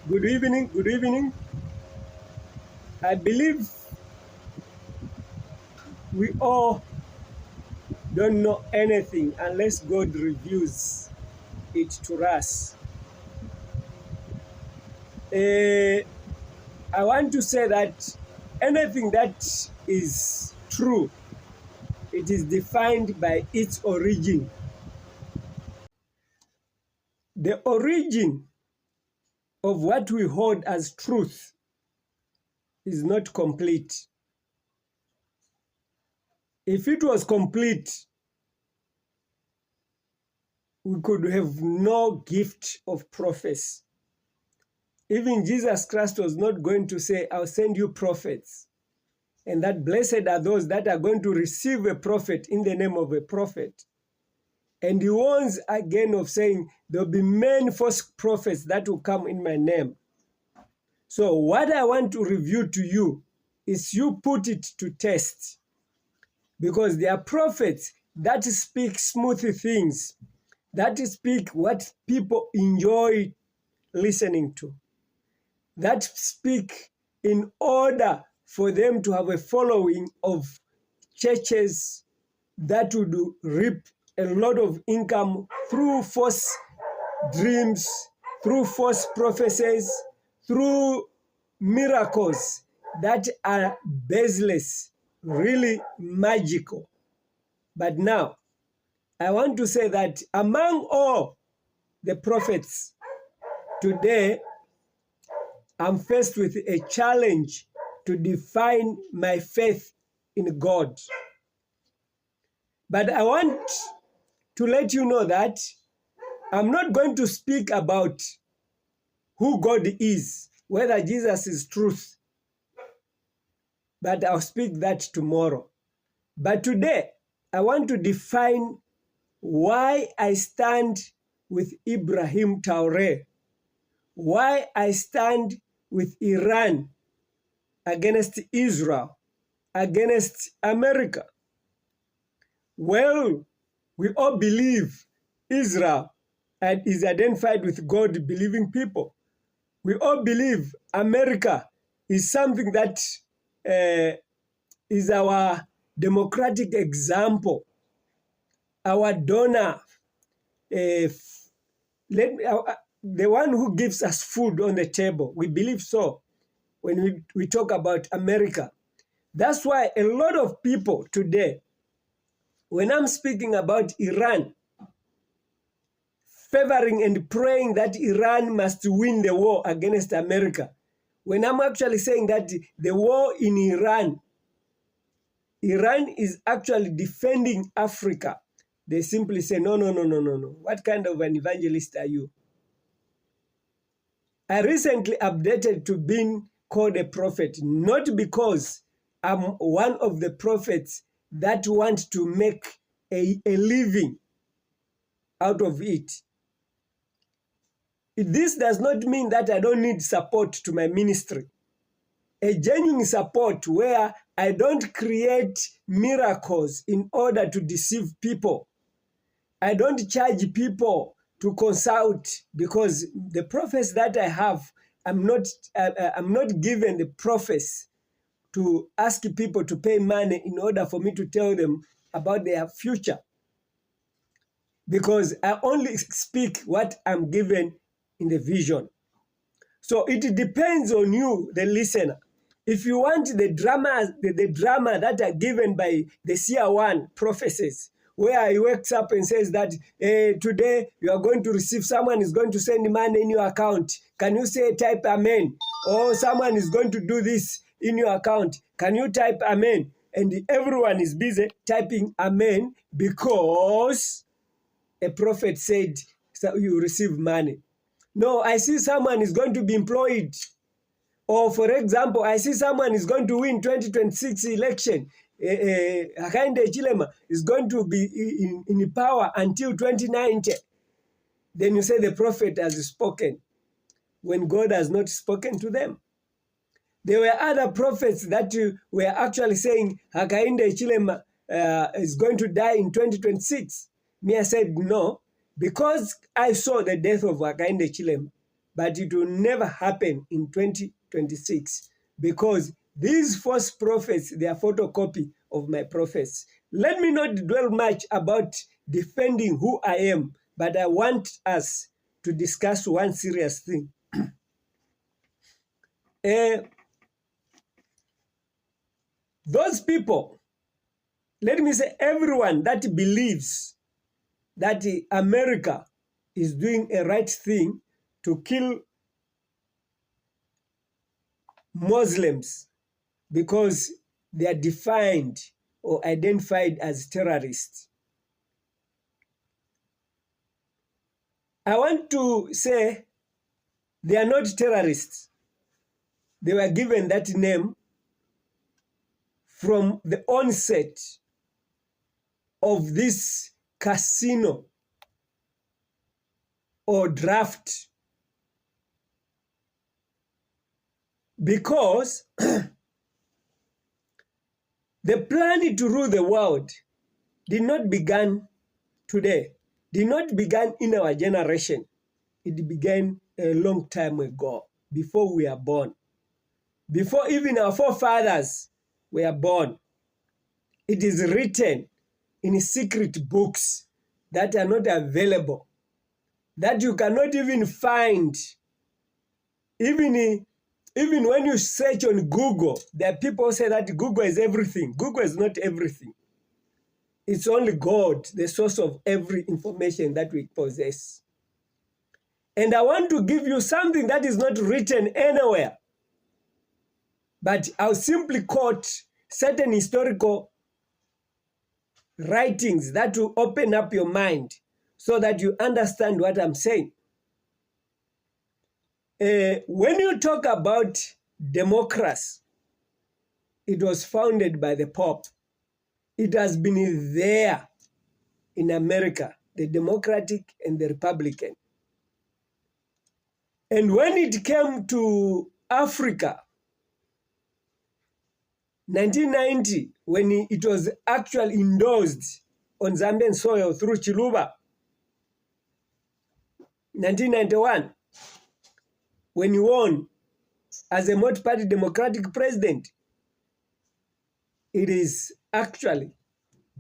Good evening. Good evening. I believe we all don't know anything unless God reveals it to us. I want to say that anything that is true, it is defined by its origin. The origin of what we hold as truth is not complete. If it was complete, we could have no gift of prophecy. Even Jesus Christ was not going to say, I'll send you prophets, and that blessed are those that are going to receive a prophet in the name of a prophet. And he warns again of saying, there'll be many false prophets that will come in my name. So what I want to review to you is you put it to test. Because there are prophets that speak smooth things, that speak what people enjoy listening to, that speak in order for them to have a following of churches that would reap a lot of income through false dreams, through false prophecies, through miracles that are baseless, really magical. But now, I want to say that among all the prophets today, I'm faced with a challenge to define my faith in God. But I want to let you know that I'm not going to speak about who God is, whether Jesus is truth, but I'll speak that tomorrow. But today, I want to define why I stand with Ibrahim Traoré, why I stand with Iran against Israel, against America. Well, we all believe Israel and is identified with God-believing people. We all believe America is something that is our democratic example, our donor, the one who gives us food on the table. We believe so when we talk about America. That's why a lot of people today, when I'm speaking about Iran, favoring and praying that Iran must win the war against America, when I'm actually saying that the war in Iran is actually defending Africa, they simply say, no. What kind of an evangelist are you? I recently updated to being called a prophet, not because I'm one of the prophets that want to make a living out of it. This does not mean that I don't need support to my ministry. A genuine support where I don't create miracles in order to deceive people. I don't charge people to consult, because the prophets that I have, I'm not given the prophets to ask people to pay money in order for me to tell them about their future. Because I only speak what I'm given in the vision. So it depends on you, the listener. If you want the drama that are given by the Seer One prophecies, where he wakes up and says that today you are going to receive, someone is going to send money in your account. Can you say type amen? Or someone is going to do this in your account. Can you type amen? And everyone is busy typing amen because a prophet said so you receive money. No, I see someone is going to be employed. Or for example, I see someone is going to win 2026 election. Hakainde is going to be in power until 2090. Then you say the prophet has spoken when God has not spoken to them. There were other prophets that were actually saying Hakainde is going to die in 2026. Me, I said no, because I saw the death of Hakainde Chilema. but it will never happen in 2026 because these false prophets, they are photocopy of my prophets. Let me not dwell much about defending who I am, but I want us to discuss one serious thing. Those people, let me say everyone that believes that America is doing a right thing to kill Muslims because they are defined or identified as terrorists. I want to say they are not terrorists. They were given that name from the onset of this casino or draft, because the plan to rule the world did not begin today, did not begin in our generation. It began a long time ago, before we are born, before even our forefathers were born. It is written in secret books that are not available, that you cannot even find. Even when you search on Google, there are people who say that Google is everything. Google is not everything. It's only God, the source of every information that we possess. And I want to give you something that is not written anywhere, but I'll simply quote certain historical writings that will open up your mind so that you understand what I'm saying. When you talk about democracy, it was founded by the Pope. It has been there in America, the Democratic and the Republican. And when it came to Africa, 1990, when it was actually endorsed on Zambian soil through Chiluba, 1991, when he won as a multi-party democratic president, it is actually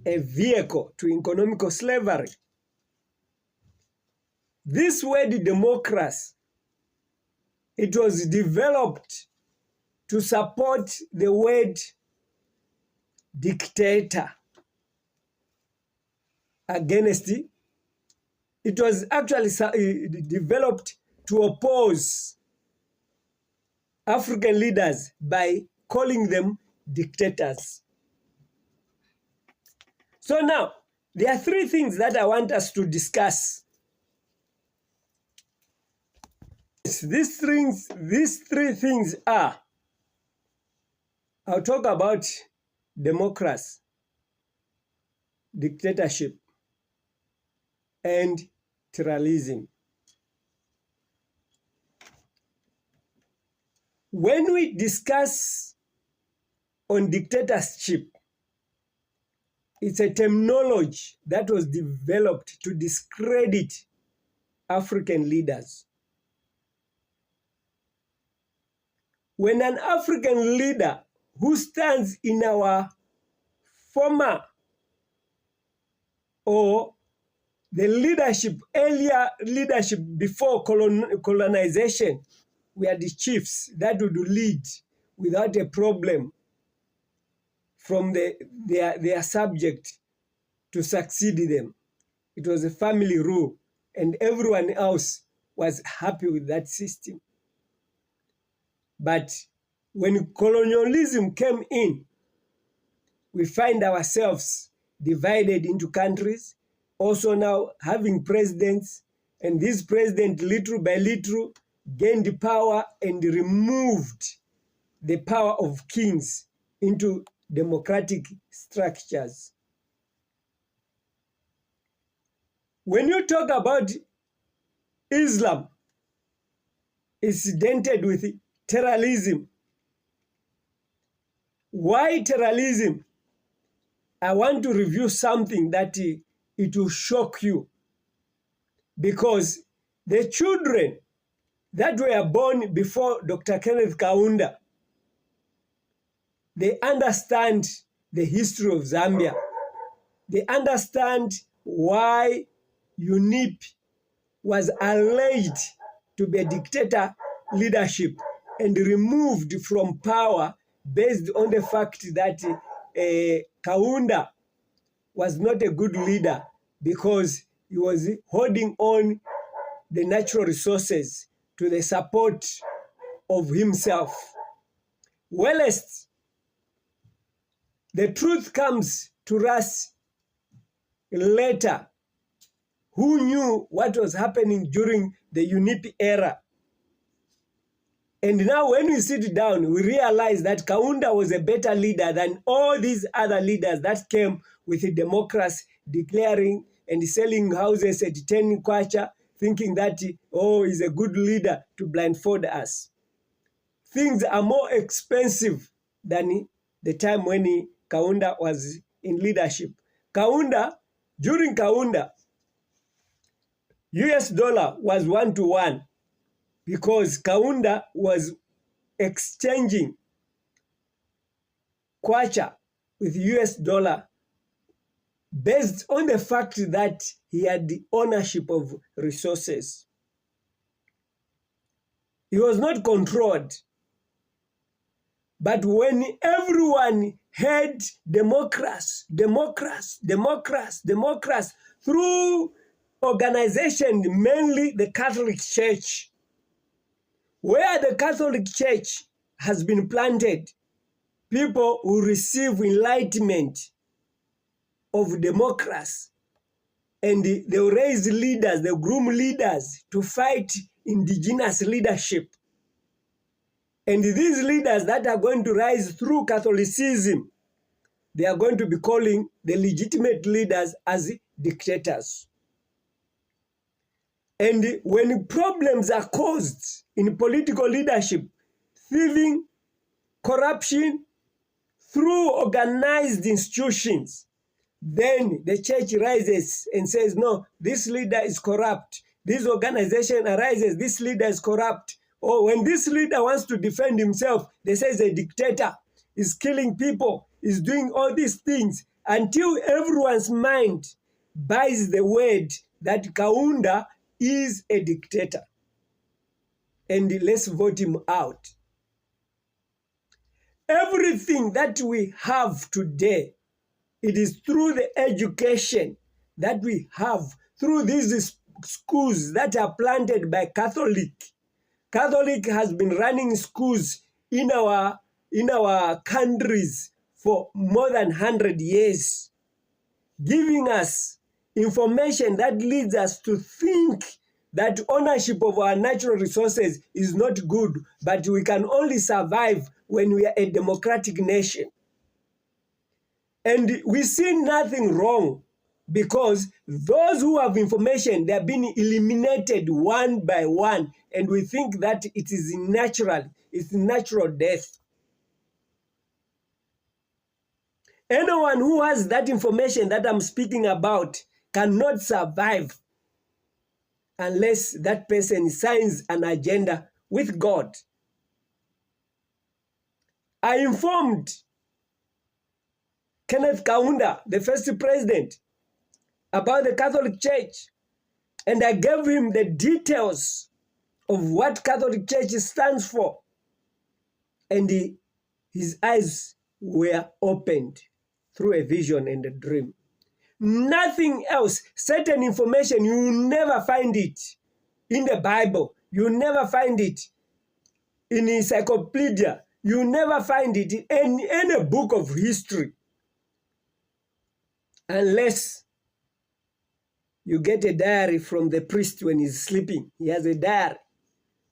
a vehicle to economical slavery. This word democracy, it was developed to support the word dictator against it. It was actually developed to oppose African leaders by calling them dictators. So now, there are three things that I want us to discuss. These three things are, I'll talk about democracy, dictatorship, and terrorism. When we discuss on dictatorship, it's a terminology that was developed to discredit African leaders. When an African leader who stands in our former or the leadership, earlier leadership before colonization, we are the chiefs that would lead without a problem from their subject to succeed them. It was a family rule, and everyone else was happy with that system. But when colonialism came in, we find ourselves divided into countries, also now having presidents, and this president little by little gained power and removed the power of kings into democratic structures. When you talk about Islam, it's dented with terrorism. Why terrorism? I want to review something that it will shock you, because the children that were born before Dr. Kenneth Kaunda, they understand the history of Zambia. They understand why UNIP was alleged to be a dictator leadership and removed from power based on the fact that Kaunda was not a good leader because he was holding on the natural resources to the support of himself. Wellest, the truth comes to us later. Who knew what was happening during the UNIP era? And now when we sit down, we realize that Kaunda was a better leader than all these other leaders that came with a democracy, declaring and selling houses at 10 kwacha, thinking that, oh, he's a good leader to blindfold us. Things are more expensive than the time when Kaunda was in leadership. During Kaunda, US dollar was 1-to-1 because Kaunda was exchanging kwacha with US dollar based on the fact that he had the ownership of resources. He was not controlled. But when everyone heard democracy through organization, mainly the Catholic Church, where the Catholic Church has been planted, people will receive enlightenment of democracy, and they will raise leaders, they groom leaders to fight indigenous leadership. And these leaders that are going to rise through Catholicism, they are going to be calling the legitimate leaders as dictators. And when problems are caused in political leadership, thieving, corruption, through organized institutions, then the church rises and says, no, this leader is corrupt. This organization arises, this leader is corrupt. Or when this leader wants to defend himself, they say he's a dictator, he's killing people, he's doing all these things, until everyone's mind buys the word that Kaunda is a dictator. And let's vote him out. Everything that we have today, it is through the education that we have, through these schools that are planted by Catholic. Catholic has been running schools in our countries for more than 100 years, giving us information that leads us to think that ownership of our natural resources is not good, but we can only survive when we are a democratic nation. And we see nothing wrong, because those who have information, they are being eliminated one by one, and we think that it is natural, it's natural death. Anyone who has that information that I'm speaking about cannot survive unless that person signs an agenda with God. I informed Kenneth Kaunda, the first president, about the Catholic Church, and I gave him the details of what Catholic Church stands for, and his eyes were opened through a vision and a dream. Nothing else. Certain information, you will never find it in the Bible. You will never find it in encyclopedia. You will never find it in any book of history, unless you get a diary from the priest when he's sleeping. He has a diary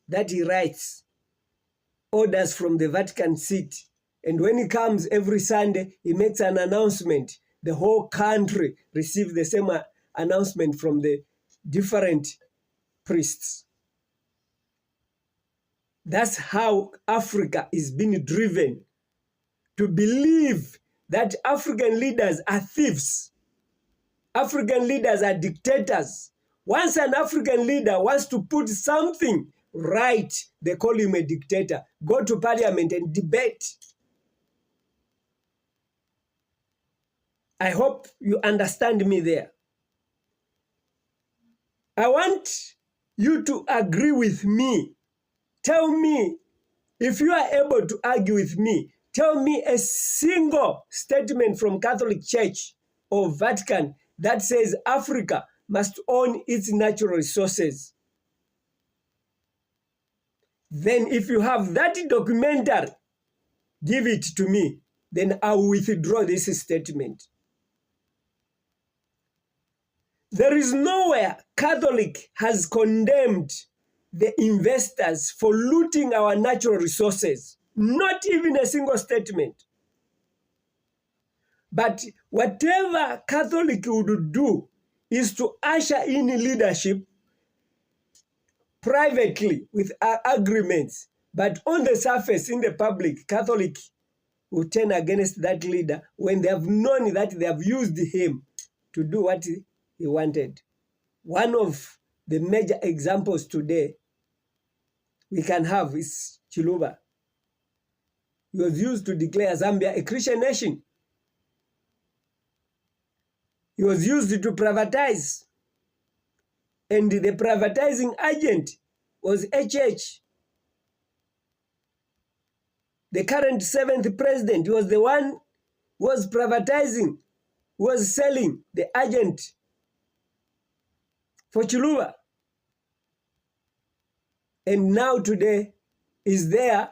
that he writes, orders from the Vatican seat. And when he comes every Sunday, he makes an announcement. The whole country receives the same announcement from the different priests. That's how Africa is being driven to believe that African leaders are thieves. African leaders are dictators. Once an African leader wants to put something right, they call him a dictator. Go to parliament and debate. I hope you understand me there. I want you to agree with me. Tell me, if you are able to argue with me, tell me a single statement from Catholic Church or Vatican that says Africa must own its natural resources. Then if you have that documentary, give it to me. Then I will withdraw this statement. There is nowhere Catholic has condemned the investors for looting our natural resources. Not even a single statement. But whatever Catholic would do is to usher in leadership privately with agreements. But on the surface, in the public, Catholic will turn against that leader when they have known that they have used him to do what he wanted. One of the major examples today we can have is Chiluba. He was used to declare Zambia a Christian nation. He was used to privatize. And the privatizing agent was HH. The current 7th president was the one who was privatizing, was selling the agent for Chiluba. And now today is there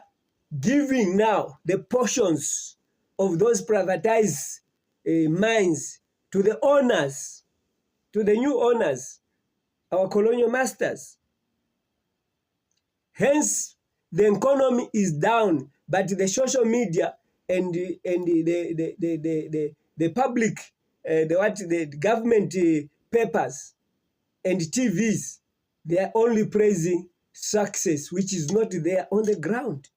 giving now the portions of those privatized mines to the owners, to the new owners, our colonial masters. Hence, the economy is down, but the social media and the public, the government papers and TVs, they are only praising success, which is not there on the ground.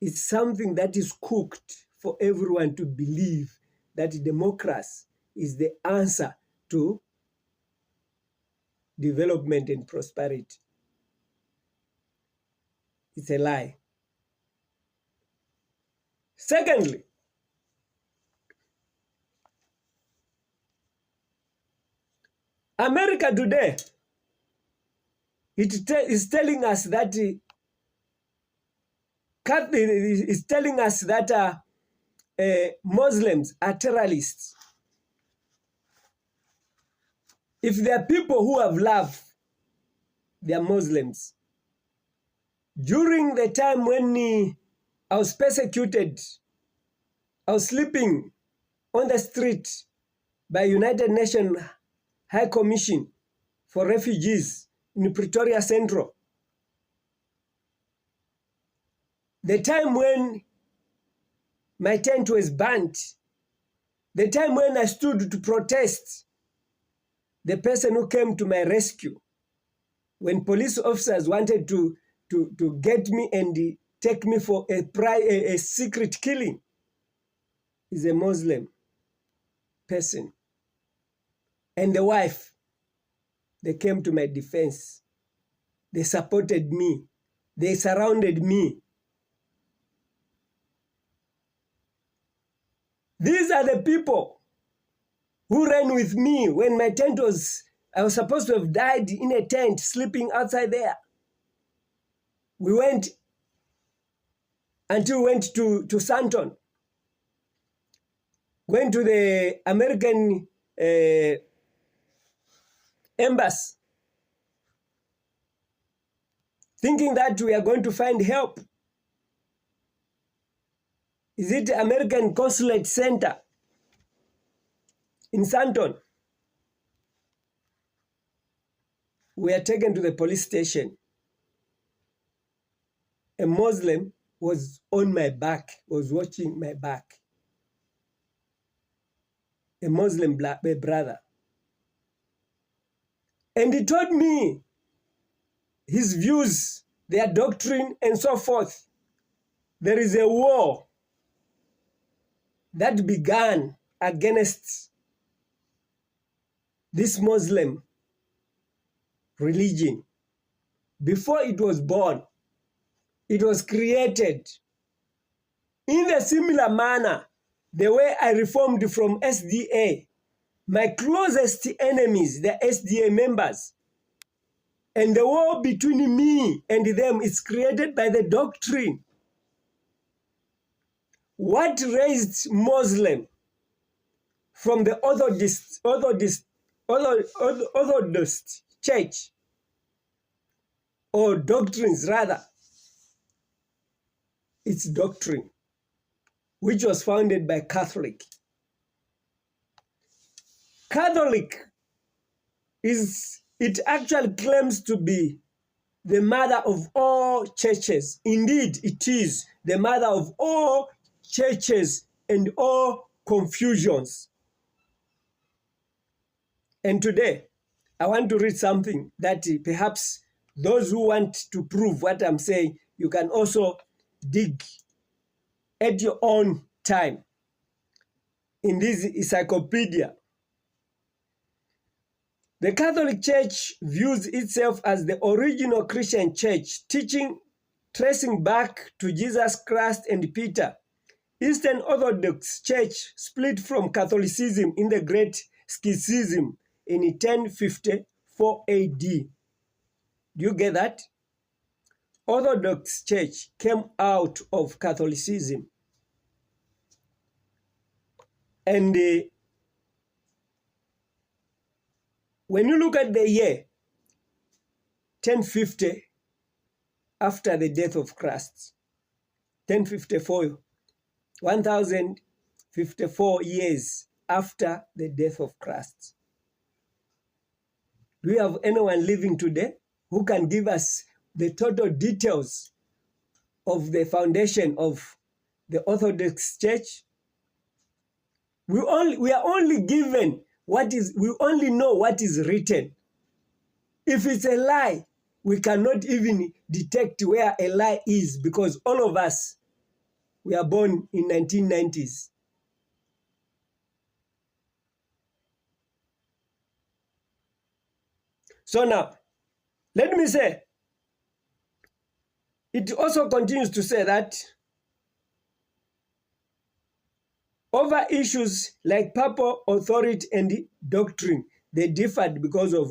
It's something that is cooked for everyone to believe that democracy is the answer to development and prosperity. It's a lie. Secondly, America today, it is telling us that Muslims are terrorists. If there are people who have love, they are Muslims. During the time when I was persecuted, I was sleeping on the street by United Nations High Commission for Refugees in Pretoria Central. The time when my tent was burnt, the time when I stood to protest, the person who came to my rescue, when police officers wanted to get me and take me for a secret killing, is a Muslim person. And the wife, they came to my defense. They supported me. They surrounded me. These are the people who ran with me when my tent I was supposed to have died in a tent, sleeping outside there. We went until we went to Santon, went to the American embassy, thinking that we are going to find help. Is it American Consulate Center in Santon? We are taken to the police station. A Muslim was on my back, was watching my back. A Muslim brother. And he told me his views, their doctrine, and so forth. There is a war that began against this Muslim religion. before it was born. It was created. In a similar manner, the way I reformed from SDA, my closest enemies, the SDA members, and the war between me and them is created by the doctrine. What raised Muslim from the Orthodox church, or doctrines rather, its doctrine, which was founded by Catholic. Catholic it actually claims to be the mother of all churches. Indeed, it is the mother of all churches and all confusions. And today, I want to read something that perhaps those who want to prove what I'm saying, you can also dig at your own time in this encyclopedia. The Catholic Church views itself as the original Christian church, teaching tracing back to Jesus Christ and Peter. Eastern Orthodox Church split from Catholicism in the Great Schism in 1054 AD. Do you get that? Orthodox Church came out of Catholicism. And when you look at the year 1050 after the death of Christ, 1054, 1054 years after the death of Christ. Do we have anyone living today who can give us the total details of the foundation of the Orthodox Church? We are only given we only know what is written. If it's a lie, we cannot even detect where a lie is, because all of us, we are born in 1990s. So now, let me say, it also continues to say that over issues like papal authority and doctrine, they differed because of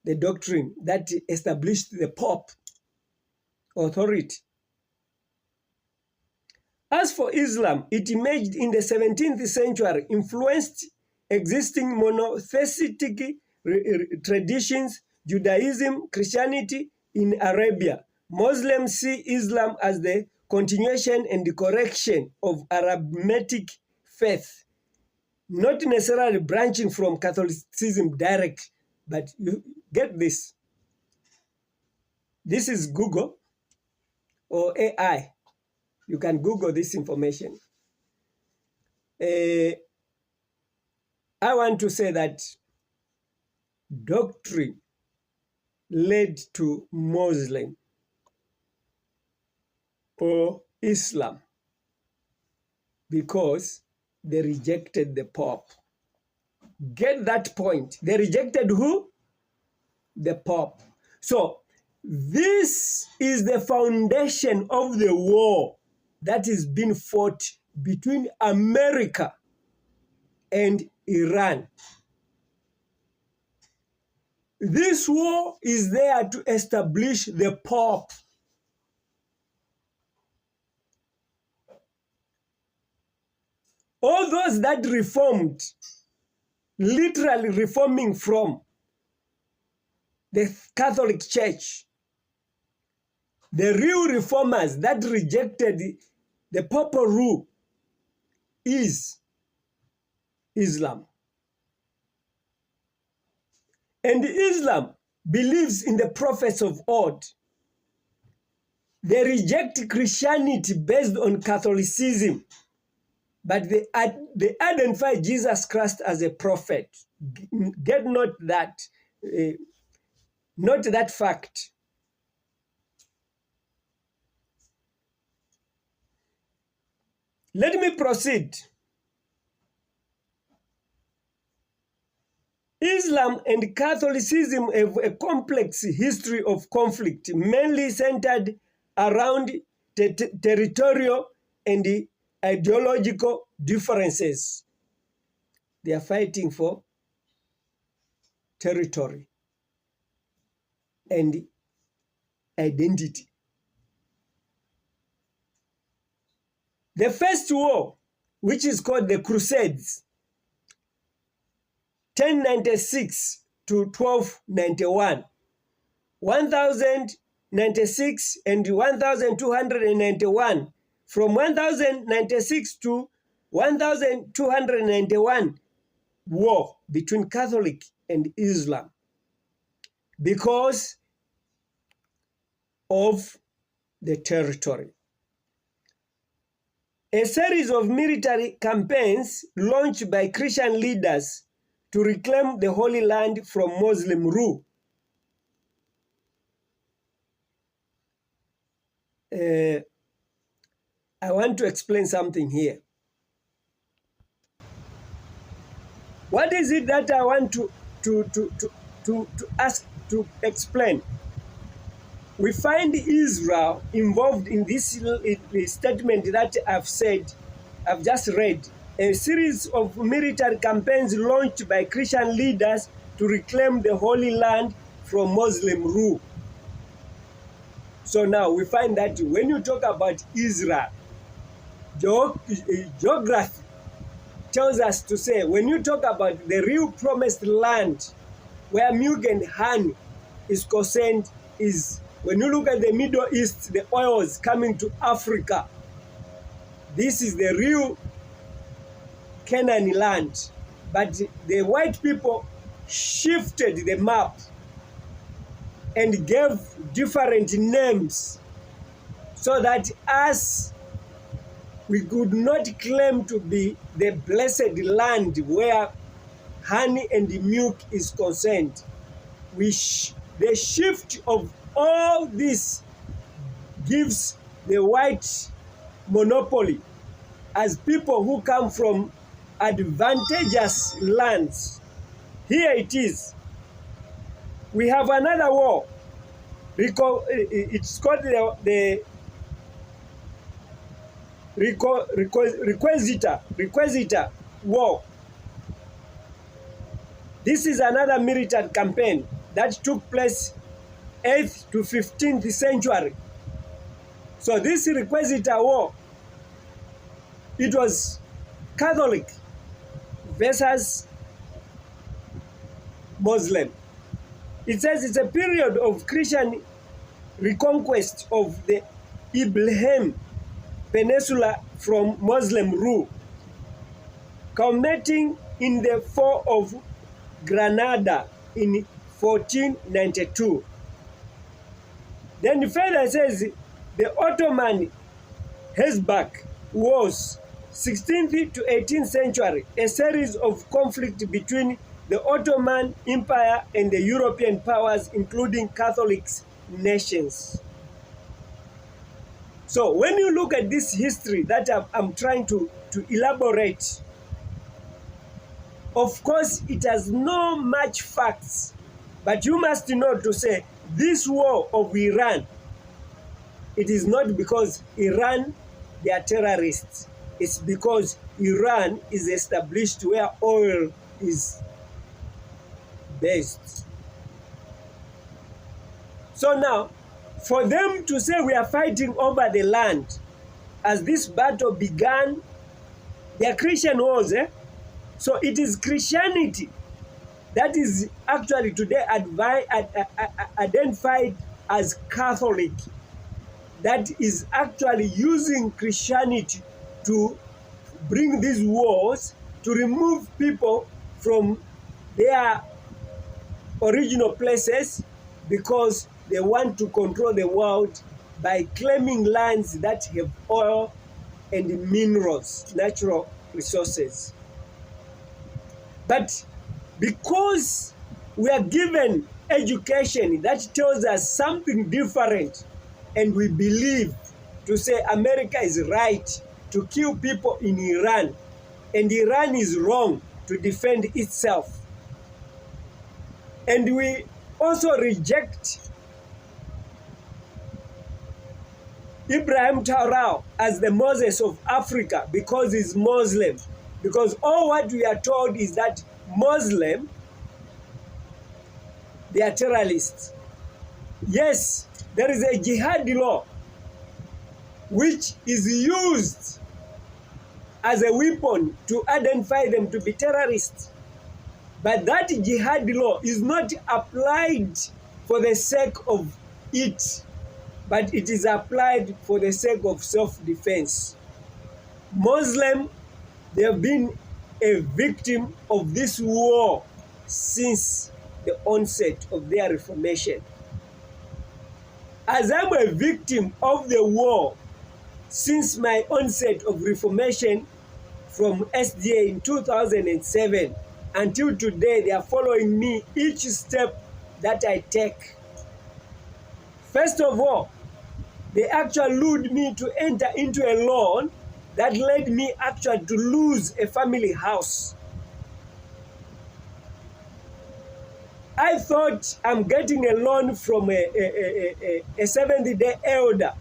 the doctrine that established the Pope authority. As for Islam, it emerged in the 17th century, influenced existing monotheistic traditions, Judaism, Christianity in Arabia. Muslims see Islam as the continuation and the correction of Abrahamic faith, not necessarily branching from Catholicism direct, but you get this. This is Google or AI. You can Google this information. I want to say that doctrine led to Muslim or Islam because they rejected the Pope. Get that point. They rejected who? The Pope. So this is the foundation of the war that is being fought between America and Iran. This war is there to establish the Pope. All those that reformed, literally reforming from the Catholic Church, the real reformers that rejected the papal rule, is Islam. And Islam believes in the prophets of old. They reject Christianity based on Catholicism, but they identify Jesus Christ as a prophet. Get not that fact. Let me proceed. Islam and Catholicism have a complex history of conflict, mainly centered around territorial and ideological differences. They are fighting for territory and identity. The first war, which is called the Crusades, 1096 to 1291, 1096 and 1291. From 1096 to 1291, war between Catholic and Islam because of the territory. A series of military campaigns launched by Christian leaders to reclaim the Holy Land from Muslim rule. I want to explain something here. What is it that I want to explain? We find Israel involved in this statement that I've just read. A series of military campaigns launched by Christian leaders to reclaim the Holy Land from Muslim rule. So now we find that when you talk about Israel, geography tells us to say, when you talk about the real promised land where milk and honey is concerned, is when you look at the Middle East, the oils coming to Africa. This is the real Canaan land. But the white people shifted the map and gave different names so that us, we could not claim to be the blessed land where honey and milk is concerned. The shift of all this gives the white monopoly as people who come from advantageous lands. Here it is. We have another war. It's called the Requisitor War. This is another military campaign that took place 8th to 15th century. So this Requisitor War, it was Catholic versus Muslim. It says it's a period of Christian reconquest of the Ibrahim Peninsula from Muslim rule, culminating in the fall of Granada in 1492. Then further says the Ottoman Habsburg Wars, 16th to 18th century, a series of conflict between the Ottoman Empire and the European powers, including Catholic nations. So when you look at this history that I'm trying to elaborate, of course it has no much facts, but you must know to say this war of Iran, it is not because Iran, they are terrorists. It's because Iran is established where oil is based. So now, for them to say we are fighting over the land, as this battle began, they are Christian wars, So it is Christianity that is actually today identified as Catholic, that is actually using Christianity to bring these wars, to remove people from their original places, because they want to control the world by claiming lands that have oil and minerals, natural resources. But because we are given education that tells us something different, and we believe to say America is right to kill people in Iran, and Iran is wrong to defend itself. And we also reject Ibrahim Traoré as the Moses of Africa because he's Muslim. Because all what we are told is that Muslim, they are terrorists. Yes, there is a jihad law which is used as a weapon to identify them to be terrorists. But that jihad law is not applied for the sake of it, but it is applied for the sake of self-defense. Muslims, they have been a victim of this war since the onset of their reformation. As I'm a victim of the war since my onset of reformation from SDA in 2007 until today, they are following me each step that I take. First of all, they actually lured me to enter into a loan that led me actually to lose a family house. I thought I'm getting a loan from a Seventh-day elder.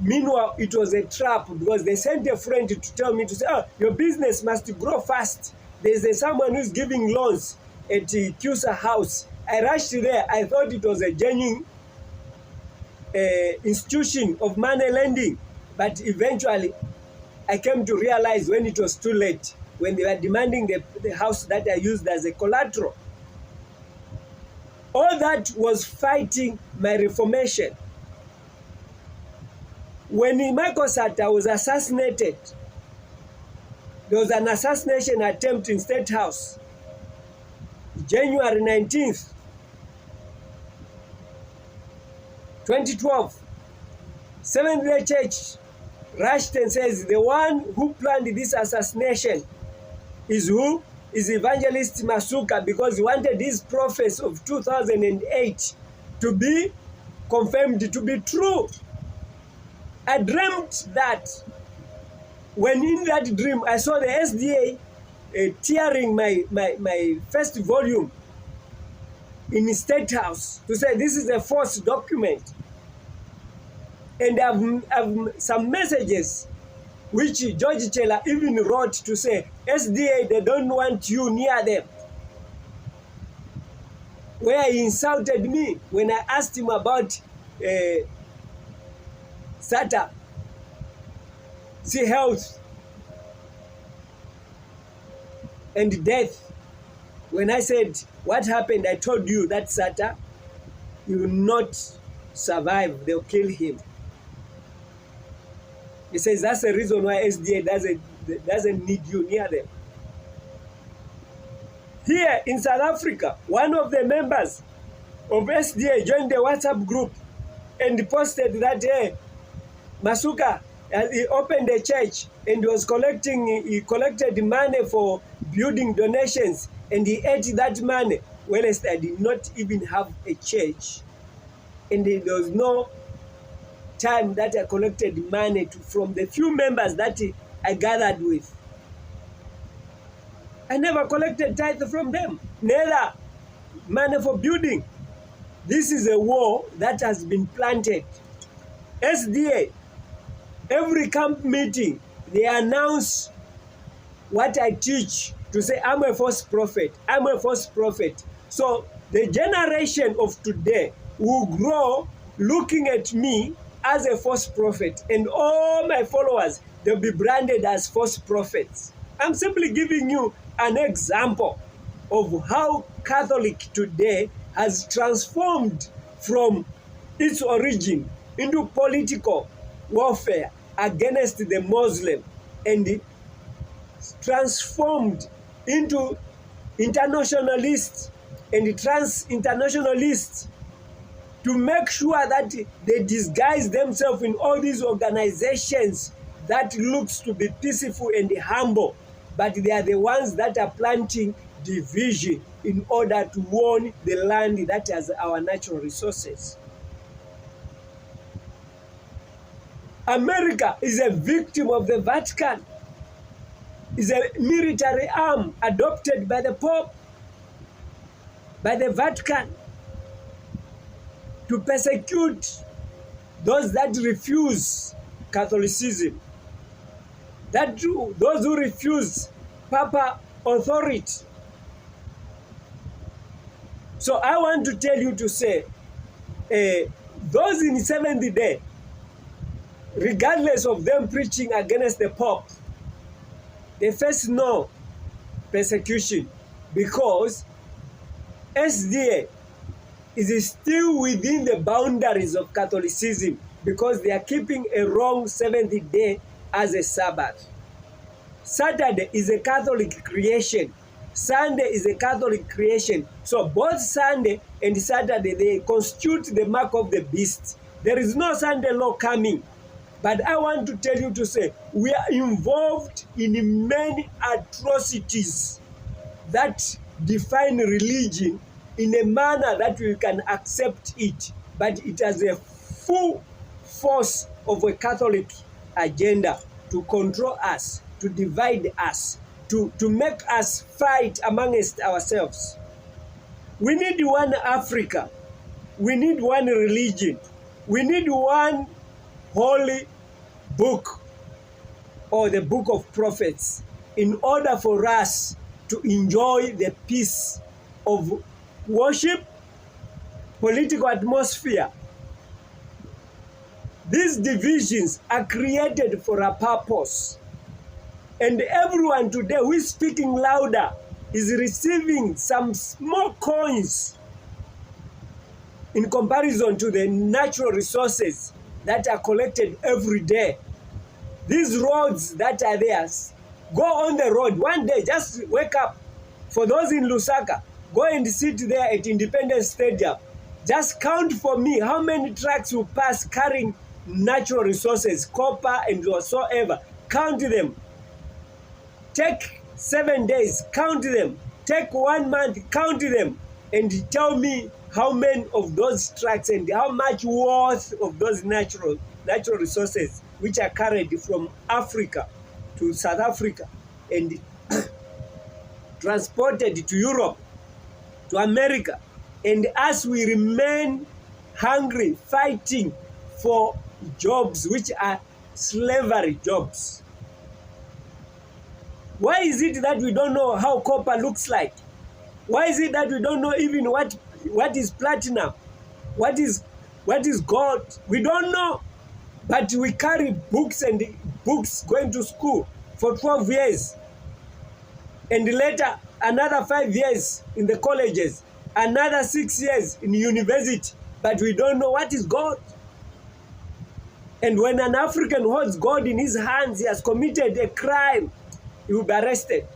Meanwhile, it was a trap because they sent a friend to tell me to say, oh, your business must grow fast. There's someone who's giving loans at Cusa House. I rushed there. I thought it was a genuine institution of money lending. But eventually, I came to realize when it was too late, when they were demanding the house that I used as a collateral. All that was fighting my reformation. When Michael Sata was assassinated, there was an assassination attempt in State House, January 19th, 2012. Seventh-day Church rushed and says the one who planned this assassination is who? Is Evangelist Masuka, because he wanted his prophecy of 2008 to be confirmed to be true. I dreamt that when in that dream I saw the SDA tearing my first volume in the State House to say this is a false document. And I've some messages which George Chela even wrote to say, SDA, they don't want you near them. Where he insulted me when I asked him about SATA, see health and death. When I said, what happened? I told you that SATA, he will not survive. They'll kill him. He says that's the reason why SDA doesn't need you near them. Here in South Africa, one of the members of SDA joined the WhatsApp group and posted that Masuka, he opened a church and he collected money for building donations and he ate that money. Well, I did not even have a church and there was no time that I collected money from the few members that I gathered with. I never collected tithe from them, neither money for building. This is a war that has been planted. SDA, every camp meeting, they announce what I teach to say, I'm a false prophet, I'm a false prophet. So the generation of today will grow looking at me as a false prophet, and all my followers, they'll be branded as false prophets. I'm simply giving you an example of how Catholic today has transformed from its origin into political warfare against the Muslim and transformed into internationalists and trans-internationalists to make sure that they disguise themselves in all these organizations that looks to be peaceful and humble, but they are the ones that are planting division in order to own the land that has our natural resources. America is a victim of the Vatican, is a military arm adopted by the Pope. by the Vatican to persecute those that refuse Catholicism, those who refuse Papa authority. So I want to tell you to say, those in the Seventh Day, regardless of them preaching against the Pope, they face no persecution because SDA is still within the boundaries of Catholicism because they are keeping a wrong Seventh Day as a Sabbath. Saturday is a Catholic creation. Sunday is a Catholic creation. So both Sunday and Saturday, they constitute the mark of the beast. There is no Sunday law coming. But I want to tell you to say, we are involved in many atrocities that define religion in a manner that we can accept it. But it has a full force of a Catholic agenda to control us, to divide us, to make us fight amongst ourselves. We need one Africa. We need one religion. We need one holy book or the book of prophets in order for us to enjoy the peace of worship, political atmosphere. These divisions are created for a purpose. And everyone today who is speaking louder is receiving some small coins in comparison to the natural resources that are collected every day. These roads that are there, go on the road one day, just wake up. For those in Lusaka, go and sit there at Independence Stadium. Just count for me how many trucks will pass carrying natural resources, copper and whatsoever. Count them. Take 7 days, count them. Take 1 month, count them. And tell me how many of those trucks and how much worth of those natural resources which are carried from Africa to South Africa and transported to Europe, to America. And as we remain hungry, fighting for jobs which are slavery jobs. Why is it that we don't know how copper looks like? Why is it that we don't know even what is platinum? What is gold? We don't know. But we carry books and books going to school for 12 years. And later, another 5 years in the colleges, another 6 years in university. But we don't know what is God. And when an African holds God in his hands, he has committed a crime. He will be arrested.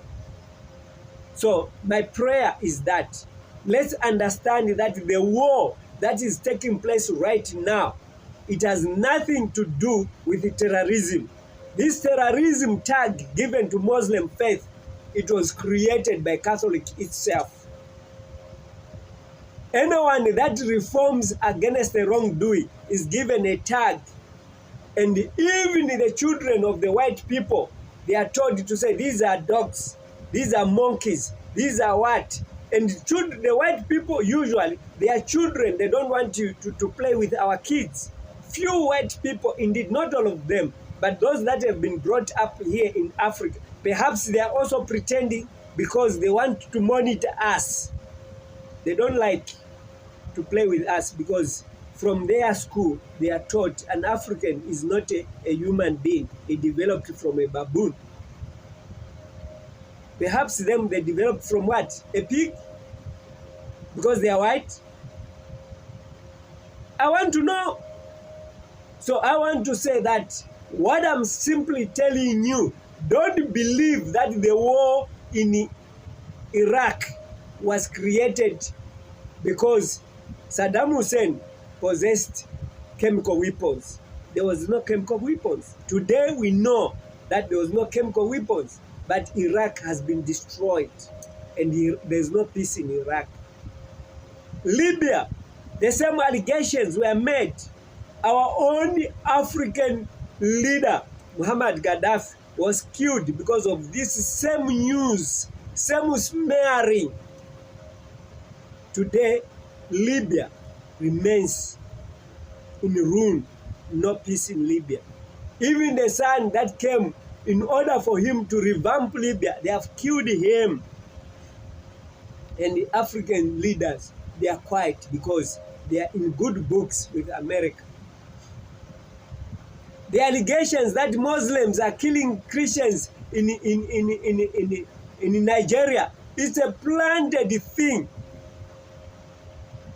So my prayer is that let's understand that the war that is taking place right now, it has nothing to do with terrorism. This terrorism tag given to Muslim faith, it was created by Catholic itself. Anyone that reforms against the wrongdoing is given a tag. And even the children of the white people, they are told to say, these are dogs, these are monkeys, these are what? And the white people, usually, their children, they don't want you to play with our kids. Few white people, indeed, not all of them, but those that have been brought up here in Africa, perhaps they are also pretending because they want to monitor us. They don't like to play with us because from their school, they are taught an African is not a human being. He developed from a baboon. Perhaps them, they developed from what? A pig? Because they are white? I want to know. So I want to say that what I'm simply telling you, don't believe that the war in Iraq was created because Saddam Hussein possessed chemical weapons. There was no chemical weapons. Today we know that there was no chemical weapons, but Iraq has been destroyed and there's no peace in Iraq. Libya, the same allegations were made. Our own African leader, Muhammad Gaddafi, was killed because of this same news, same smearing. Today, Libya remains in ruin, no peace in Libya. Even the son that came in order for him to revamp Libya, they have killed him. And the African leaders, they are quiet because they are in good books with America. The allegations that Muslims are killing Christians in Nigeria, it's a planted thing.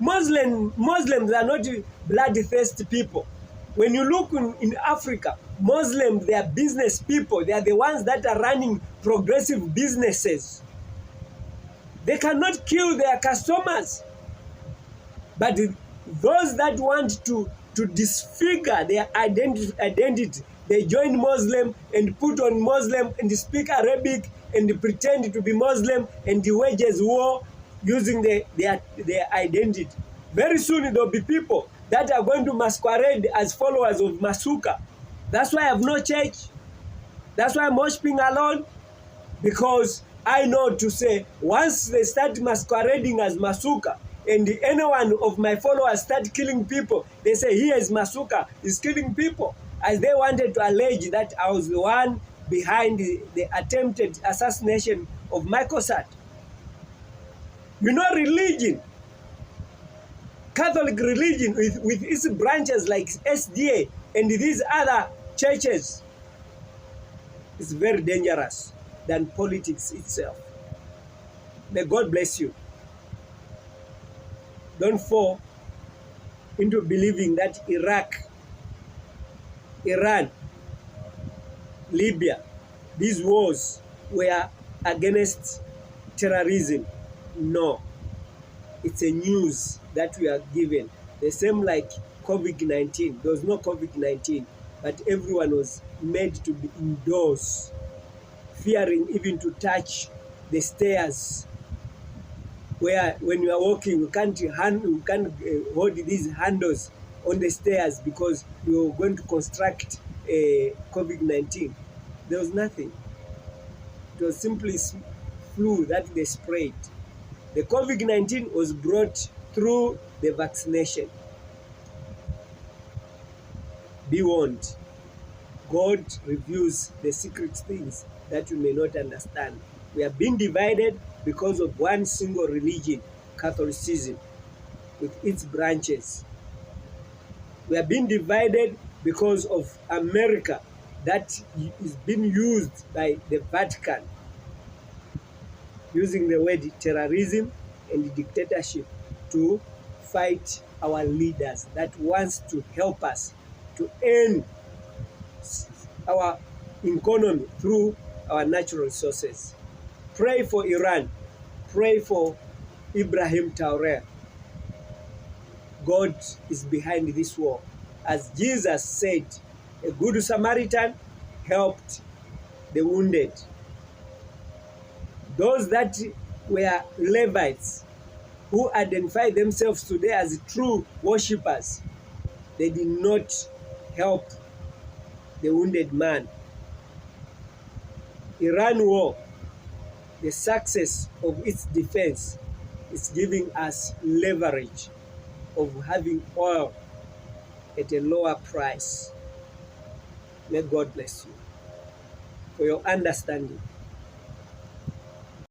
Muslims are not bloodthirsty people. When you look in Africa, Muslims, they are business people. They are the ones that are running progressive businesses. They cannot kill their customers. But those that want to disfigure their identity, they join Muslim and put on Muslim and speak Arabic and pretend to be Muslim and wages war using their identity. Very soon there will be people that are going to masquerade as followers of Masuka. That's why I have no church. That's why I'm worshiping alone. Because I know to say, once they start masquerading as Masuka, and any one of my followers start killing people, they say, here is Masuka, is killing people. As they wanted to allege that I was the one behind the attempted assassination of Michael Sat. You know, religion, Catholic religion with its branches like SDA and these other churches is very dangerous than politics itself. May God bless you. Don't fall into believing that Iraq, Iran, Libya, these wars were against terrorism. No. It's a news that we are given. The same like COVID-19. There was no COVID-19, but everyone was made to be indoors, fearing even to touch the stairs, where when you are walking, you can't hold these handles on the stairs because you're going to construct a COVID-19. There was nothing. It was simply flu that they sprayed. The COVID-19 was brought through the vaccination. Be warned. God reveals the secret things that you may not understand. We are being divided because of one single religion, Catholicism, with its branches. We are being divided because of America that is being used by the Vatican, using the word terrorism and dictatorship to fight our leaders that wants to help us to end our economy through our natural resources. Pray for Iran. Pray for Ibrahim Traoré. God is behind this war. As Jesus said, a good Samaritan helped the wounded. Those that were Levites, who identify themselves today as true worshippers, they did not help the wounded man. Iran war, the success of its defense is giving us leverage of having oil at a lower price. May God bless you for your understanding.